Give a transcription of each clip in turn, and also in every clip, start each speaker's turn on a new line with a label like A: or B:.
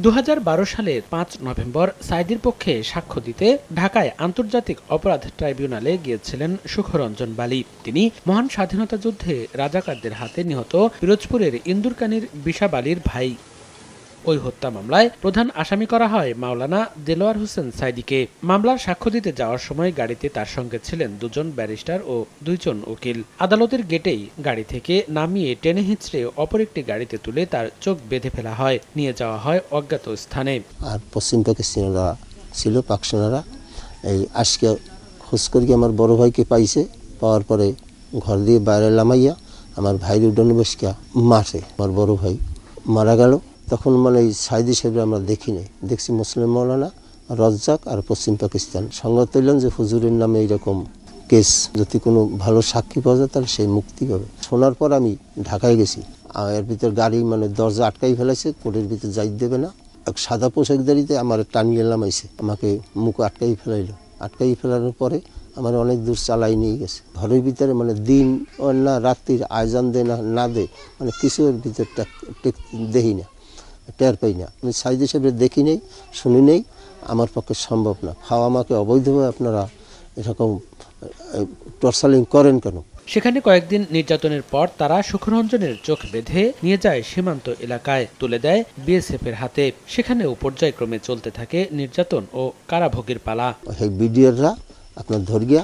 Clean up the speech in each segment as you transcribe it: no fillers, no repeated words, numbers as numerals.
A: 2012 সালের 5 নভেম্বর সাঈদীর পক্ষে সাক্ষ্য দিতে ঢাকায় আন্তর্জাতিক অপরাধ ট্রাইব্যুনালে গিয়েছিলেন সুখরঞ্জন বালী। তিনি মহান স্বাধীনতা যুদ্ধে রাজাকারদের হাতে নিহত পিরোজপুরের ইন্দুরকানীর বিশাব আলীর ভাই। ওই হত্যা মামলায় প্রধান আসামি করা হয় মাওলানা দেলোয়ার হোসেন সাঈদীকে। মামলার সাক্ষ্য দিতে যাওয়ার সময় গাড়িতে তার সঙ্গে ছিলেন দুজন ব্যারিস্টার ও দুইজন উকিল। আদালতের গেটেই গাড়ি থেকে নামিয়ে টেনে হিঁচড়ে অপর একটি গাড়িতে তুলে তার চোখ বেঁধে ফেলা হয়, নিয়ে যাওয়া হয় অজ্ঞাত স্থানে।
B: আর পশ্চিম পাকিস্তানিরা ছিল, পাকসেনারা। এই আজকে খোঁজ করি আমার বড় ভাইকে পাইছে, পাওয়ার পরে ঘর দিয়ে বাইরে লামাইয়া আমার ভাইয়ের উডানে বসিয়া মাঠে আমার বড় ভাই মারা গেল। তখন মানে এই সাঈদী সাহেবরা আমরা দেখি নাই, দেখছি মুসলিম মৌলানা, রজ্জাক আর পশ্চিম পাকিস্তান সংবাদ পেলাম যে হুজুরের নামে এইরকম কেস, যদি কোনো ভালো সাক্ষী পাওয়া যায় তাহলে সেই মুক্তি পাবে। শোনার পর আমি ঢাকায় গেছি। এর ভিতর গাড়ি মানে দরজা আটকাই ফেলাইছে, কোর্টের ভিতর যাই দেবে না। এক সাদা পোশাকদারিতে আমার টানিয়ে নামাইছে, আমাকে মুখ আটকাই ফেলাইলো। আটকাই ফেলানোর পরে আমার অনেক দূর চালাই নিয়ে গেছে। ঘরের ভিতরে মানে দিন না রাত্রির আয়োজন দে না দে, মানে কিছু এর ভিতর দেখি না, টের পাই না। আমি সাঈদী সাহেবের দেখি নেই, শুনি নেই, আমার পক্ষে সম্ভব না। আমাকে অবৈধভাবে আপনারা এরকম টর্চারিং করেন কেন?
A: সেখানে কয়েকদিন নির্যাতনের পর তারা সুখরঞ্জনের চোখ বেঁধে নিয়ে যায় সীমান্ত এলাকায়, তুলে দেয় বিএসএফের হাতে। সেখানেও পর্যায়ক্রমে চলতে থাকে নির্যাতন ও কারাভোগের পালা।
B: সেই বিডিআররা আপনার ধরিয়া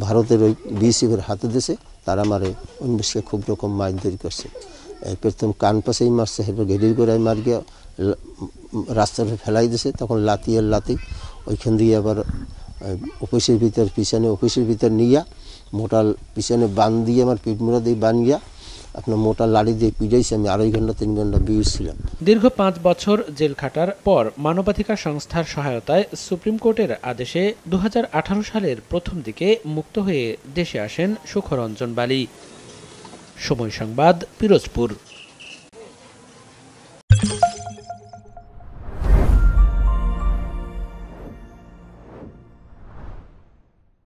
B: ভারতের ওই বিএসএফের হাতে দিয়েছে, তারা মারে অন্বেষকে খুব রকম মারধরি করছে। প্রথম কান পাশেই মারছে, এরপর ঘেরির গোড়ায় মার গিয়া রাস্তাটা ফেলাই দিয়েছে। তখন লাতি ওইখান দিয়ে আবার অফিসের ভিতর পিছনে অফিসের ভিতর নিয়া মোটা পিছনে বান দিয়ে আমার পিঠমোড়া দিয়ে বানিয়া আপনার মোটা লাড়ি দিয়ে পিটাইছে। আমি 2.5 ঘন্টা 3 ঘন্টা ছিলাম।
A: দীর্ঘ 5 বছর জেল খাটার পর মানবাধিকার সংস্থার সহায়তায় সুপ্রিম কোর্টের আদেশে 2018 সালের প্রথম দিকে মুক্ত হয়ে দেশে আসেন সুখরঞ্জন বালী। সময় সংবাদ, পিরোজপুর।